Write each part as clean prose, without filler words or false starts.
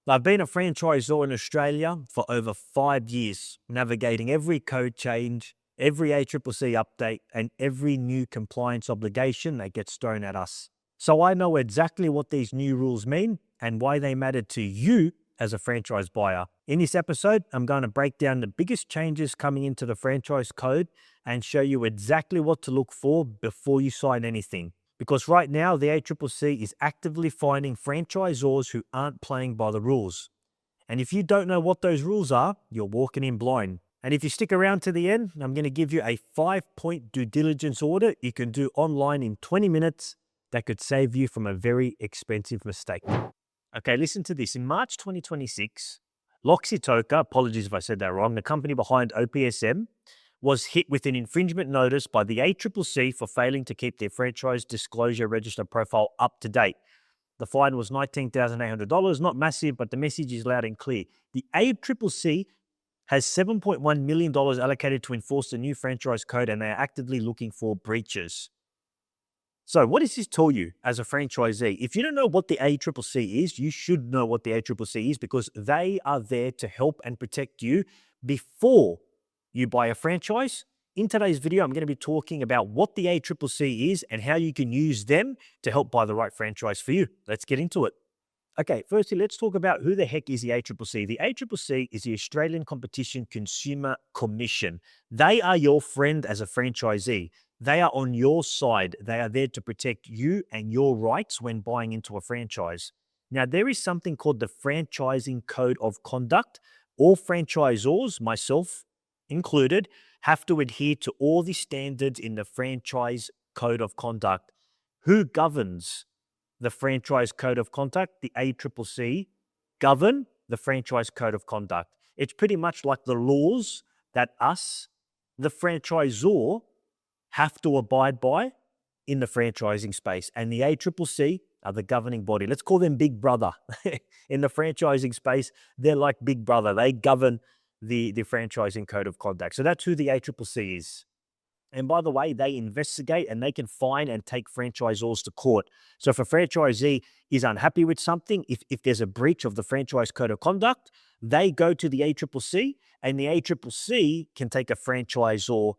I've been a franchisor in Australia for over 5 years, navigating every code change, every ACCC update, and every new compliance obligation that gets thrown at us. So I know exactly what these new rules mean and why they matter to you as a franchise buyer. In this episode, I'm going to break down the biggest changes coming into the franchise code and show you exactly what to look for before you sign anything. Because right now, the ACCC is actively finding franchisors who aren't playing by the rules. And if you don't know what those rules are, you're walking in blind. And if you stick around to the end, I'm going to give you a 5-point due diligence audit you can do online in 20 minutes that could save you from a very expensive mistake. Okay, listen to this. In March 2026, Loxitoka, apologies if I said that wrong, the company behind OPSM, was hit with an infringement notice by the ACCC for failing to keep their franchise disclosure register profile up to date. The fine was $19,800, not massive, but the message is loud and clear. The ACCC has $7.1 million allocated to enforce the new franchise code, and they are actively looking for breaches. So what does this tell you as a franchisee? If you don't know what the ACCC is, you should know what the ACCC is, because they are there to help and protect you before you buy a franchise. In today's video, I'm going to be talking about what the ACCC is and how you can use them to help buy the right franchise for you. Let's get into it. Okay, firstly, let's talk about who the heck is the ACCC. The ACCC is the Australian Competition Consumer Commission. They are your friend as a franchisee. They are on your side. They are there to protect you and your rights when buying into a franchise. Now, there is something called the Franchising Code of Conduct. All franchisors, myself included, have to adhere to all the standards in the Franchise Code of Conduct. Who governs the Franchise Code of Conduct? The ACCC govern the Franchise Code of Conduct. It's pretty much like the laws that us, the franchisor, have to abide by in the franchising space. And the ACCC are the governing body. Let's call them Big Brother. In the franchising space, they're like Big Brother. They govern the Franchising Code of Conduct. So that's who the ACCC is. And by the way, they investigate and they can fine and take franchisors to court. So if a franchisee is unhappy with something, if there's a breach of the Franchise Code of Conduct, they go to the ACCC, and the ACCC can take a franchisor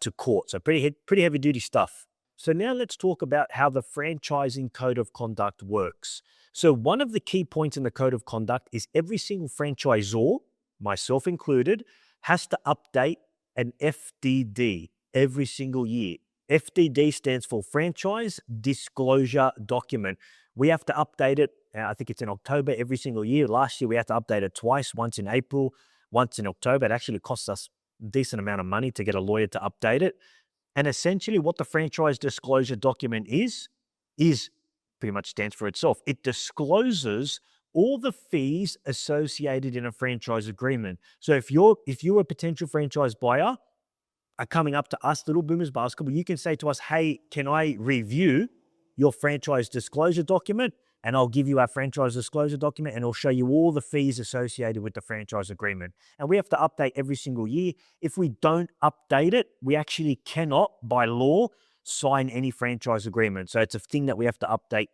to court. So pretty heavy duty stuff. So now let's talk about how the Franchising Code of Conduct works. So one of the key points in the Code of Conduct is every single franchisor, myself included, has to update an FDD every single year. FDD stands for Franchise Disclosure Document. We have to update it, I think it's in October every single year. Last year we had to update it twice, once in April, once in October. It actually costs us a decent amount of money to get a lawyer to update it. And essentially what the Franchise Disclosure Document is pretty much stands for itself. It discloses all the fees associated in a franchise agreement. So if you're a potential franchise buyer are coming up to us, Little Boomers Basketball, you can say to us, hey, can I review your franchise disclosure document? And I'll give you our franchise disclosure document, and it'll show you all the fees associated with the franchise agreement. And we have to update every single year. If we don't update it, we actually cannot, by law, sign any franchise agreement. So it's a thing that we have to update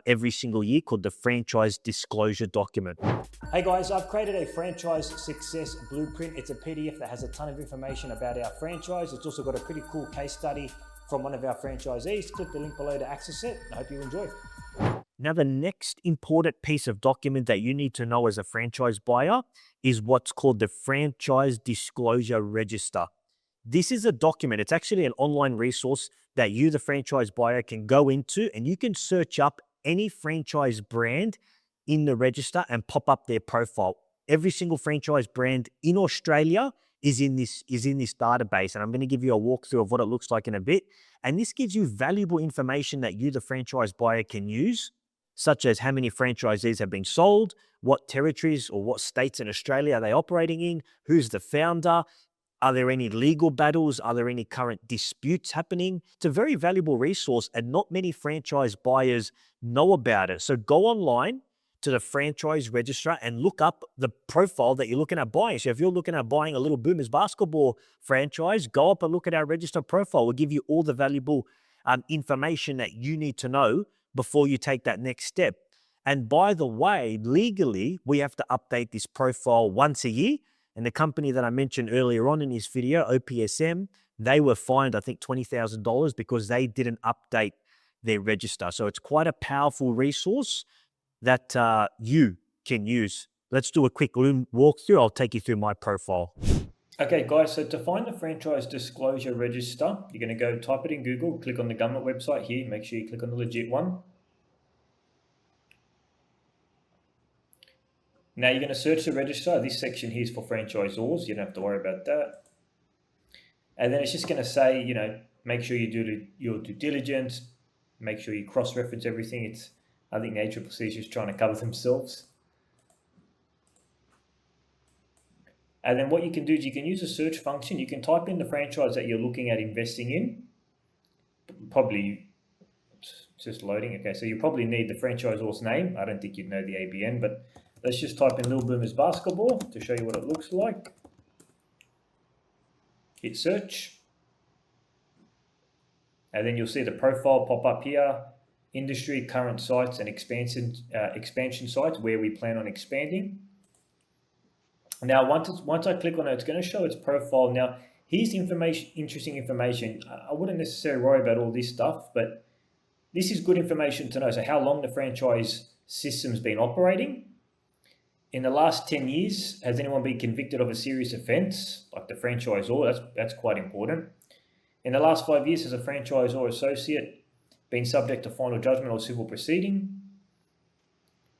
every single year, called the Franchise Disclosure Document. Hey guys, I've created a franchise success blueprint. It's a PDF that has a ton of information about our franchise. It's also got a pretty cool case study from one of our franchisees. Click the link below to access it. I hope you enjoy. Now, the next important piece of document that you need to know as a franchise buyer is what's called the Franchise Disclosure Register. This is a document. It's actually an online resource that you, the franchise buyer, can go into, and you can search up any franchise brand in the register and pop up their profile. Every single franchise brand in Australia is in this database, and I'm going to give you a walkthrough of what it looks like in a bit. And this gives you valuable information that you, the franchise buyer, can use, such as how many franchisees have been sold, what territories or what states in Australia are they operating in, who's the founder, are there any legal battles, are there any current disputes happening? It's a very valuable resource, and not many franchise buyers know about it. So go online to the franchise registrar and look up the profile that you're looking at buying. So if you're looking at buying a Little Boomers Basketball franchise, go up and look at our register profile. We'll give you all the valuable information that you need to know before you take that next step. And by the way, legally, we have to update this profile once a year. And the company that I mentioned earlier on in this video, OPSM, they were fined, I think, $20,000 because they didn't update their register. So it's quite a powerful resource that you can use. Let's do a quick Loom walkthrough. I'll take you through my profile. Okay, guys, so to find the franchise disclosure register, you're going to go type it in Google, click on the government website here, make sure you click on the legit one. Now you're going to search the register. This section here is for franchisors. You don't have to worry about that. And then it's just going to say, make sure you do your due diligence, make sure you cross-reference everything. I think the ACCC is just trying to cover themselves. And then what you can do is you can use a search function. You can type in the franchise that you're looking at investing in. Probably, it's just loading. Okay, so you probably need the franchisor's name. I don't think you'd know the ABN, but let's just type in Lil Boomers Basketball to show you what it looks like. Hit search. And then you'll see the profile pop up here. Industry, current sites, and expansion sites where we plan on expanding. Now, once I click on it, it's going to show its profile. Now, here's interesting information. I wouldn't necessarily worry about all this stuff, but this is good information to know. So how long the franchise system's been operating. In the last 10 years, has anyone been convicted of a serious offence, like the franchisor? That's quite important. In the last 5 years, has a franchisor or associate been subject to final judgment or civil proceeding?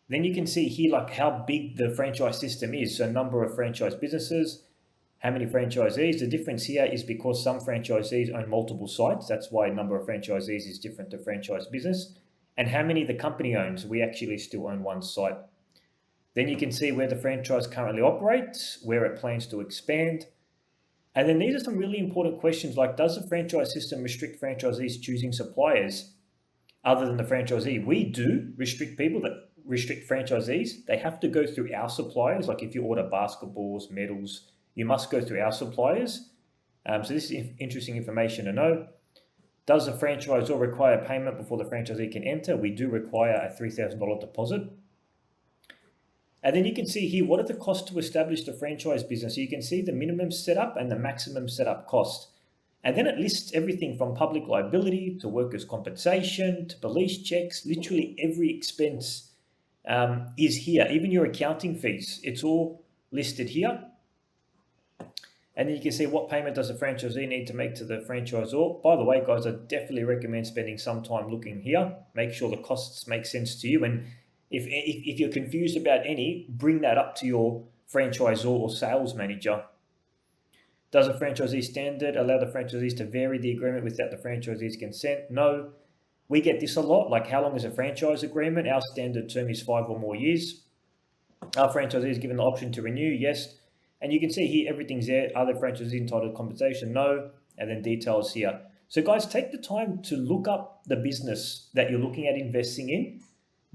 Then you can see here like how big the franchise system is. So number of franchise businesses, how many franchisees. The difference here is because some franchisees own multiple sites. That's why number of franchisees is different to franchise business. And how many the company owns. We actually still own one site. Then you can see where the franchise currently operates, where it plans to expand. And then these are some really important questions like, does the franchise system restrict franchisees choosing suppliers other than the franchisee? We do restrict people that restrict franchisees. They have to go through our suppliers. Like if you order basketballs, medals, you must go through our suppliers. So this is interesting information to know. Does the franchisor require payment before the franchisee can enter? We do require a $3,000 deposit. And then you can see here, what are the costs to establish the franchise business? So you can see the minimum setup and the maximum setup cost. And then it lists everything from public liability to workers' compensation to police checks. Literally every expense is here. Even your accounting fees, it's all listed here. And then you can see what payment does the franchisee need to make to the franchisor. By the way, guys, I definitely recommend spending some time looking here. Make sure the costs make sense to you. And if you're confused about any, bring that up to your franchisor or sales manager. Does a franchisee standard allow the franchisees to vary the agreement without the franchisee's consent? No. We get this a lot, like how long is a franchise agreement? Our standard term is 5 or more years. Are franchisees given the option to renew? Yes. And you can see here, everything's there. Are the franchisees entitled to compensation? No. And then details here. So guys, take the time to look up the business that you're looking at investing in.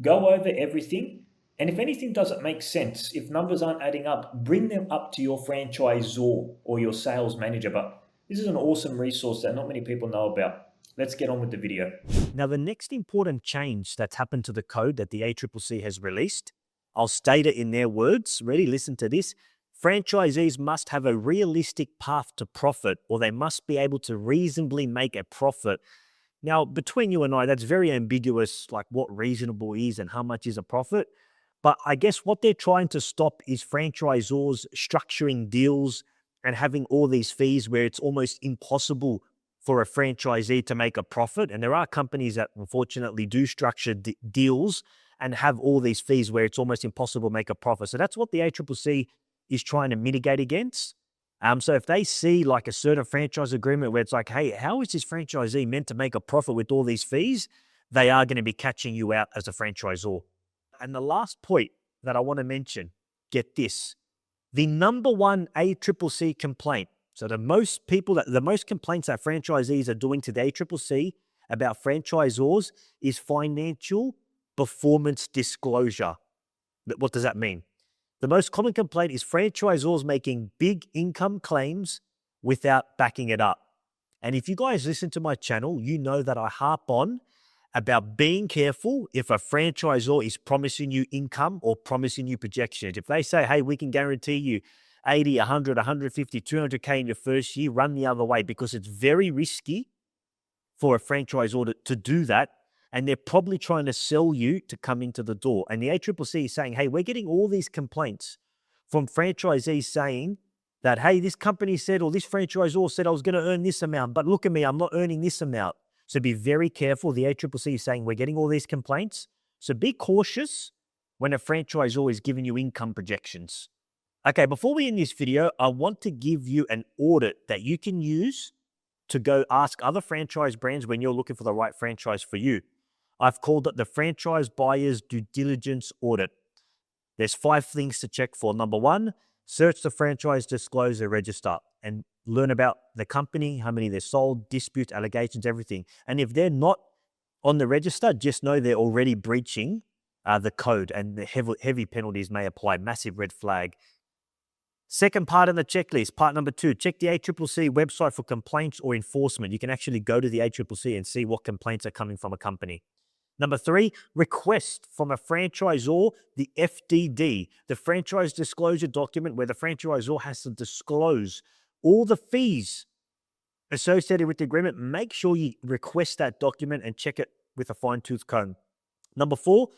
Go over everything. And if anything doesn't make sense, if numbers aren't adding up, bring them up to your franchisor or your sales manager. But this is an awesome resource that not many people know about. Let's get on with the video. Now, the next important change that's happened to the code that the ACCC has released, I'll state it in their words. Ready? Listen to this. Franchisees must have a realistic path to profit, or they must be able to reasonably make a profit. Now, between you and I, that's very ambiguous, like what reasonable is and how much is a profit. But I guess what they're trying to stop is franchisors structuring deals and having all these fees where it's almost impossible for a franchisee to make a profit. And there are companies that unfortunately do structure deals and have all these fees where it's almost impossible to make a profit. So that's what the ACCC is trying to mitigate against. So if they see like a certain franchise agreement where it's like, hey, how is this franchisee meant to make a profit with all these fees? They are going to be catching you out as a franchisor. And the last point that I want to mention, get this, the number one ACCC complaint. So the most complaints that franchisees are doing to the ACCC about franchisors is financial performance disclosure. What does that mean? The most common complaint is franchisors making big income claims without backing it up. And if you guys listen to my channel, you know that I harp on about being careful if a franchisor is promising you income or promising you projections. If they say, hey, we can guarantee you 80, 100, 150, 200K in your first year, run the other way, because it's very risky for a franchisor to do that. And they're probably trying to sell you to come into the door. And the ACCC is saying, hey, we're getting all these complaints from franchisees saying that, hey, this company said, or this franchisor said I was going to earn this amount, but look at me, I'm not earning this amount. So be very careful. The ACCC is saying we're getting all these complaints. So be cautious when a franchisor is giving you income projections. Okay, before we end this video, I want to give you an audit that you can use to go ask other franchise brands when you're looking for the right franchise for you. I've called it the Franchise Buyer's Due Diligence Audit. There's 5 things to check for. Number 1, search the franchise disclosure register and learn about the company, how many they sold, dispute, allegations, everything. And if they're not on the register, just know they're already breaching the code, and the heavy penalties may apply. Massive red flag. Second part of the checklist, part number 2, check the ACCC website for complaints or enforcement. You can actually go to the ACCC and see what complaints are coming from a company. Number 3, request from a franchisor the FDD, the franchise disclosure document, where the franchisor has to disclose all the fees associated with the agreement. Make sure you request that document and check it with a fine-tooth comb. Number 4,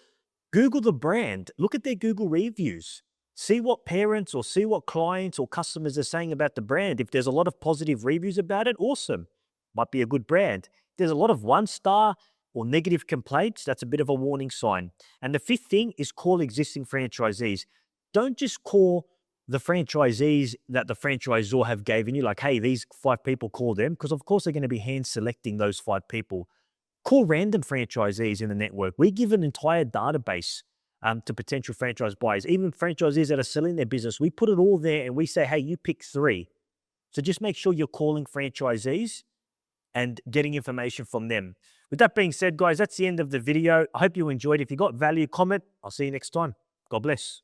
Google the brand. Look at their Google reviews. See what parents or see what clients or customers are saying about the brand. If there's a lot of positive reviews about it, awesome. Might be a good brand. If there's a lot of 1-star or negative complaints, that's a bit of a warning sign. And the 5th thing is call existing franchisees. Don't just call the franchisees that the franchisor have given you, like, hey, these 5 people, call them, because of course they're going to be hand selecting those 5 people. Call random franchisees in the network. We give an entire database to potential franchise buyers. Even franchisees that are selling their business, we put it all there and we say, hey, you pick 3. So just make sure you're calling franchisees and getting information from them. With that being said, guys, that's the end of the video. I hope you enjoyed. If you got value, comment. I'll see you next time. God bless.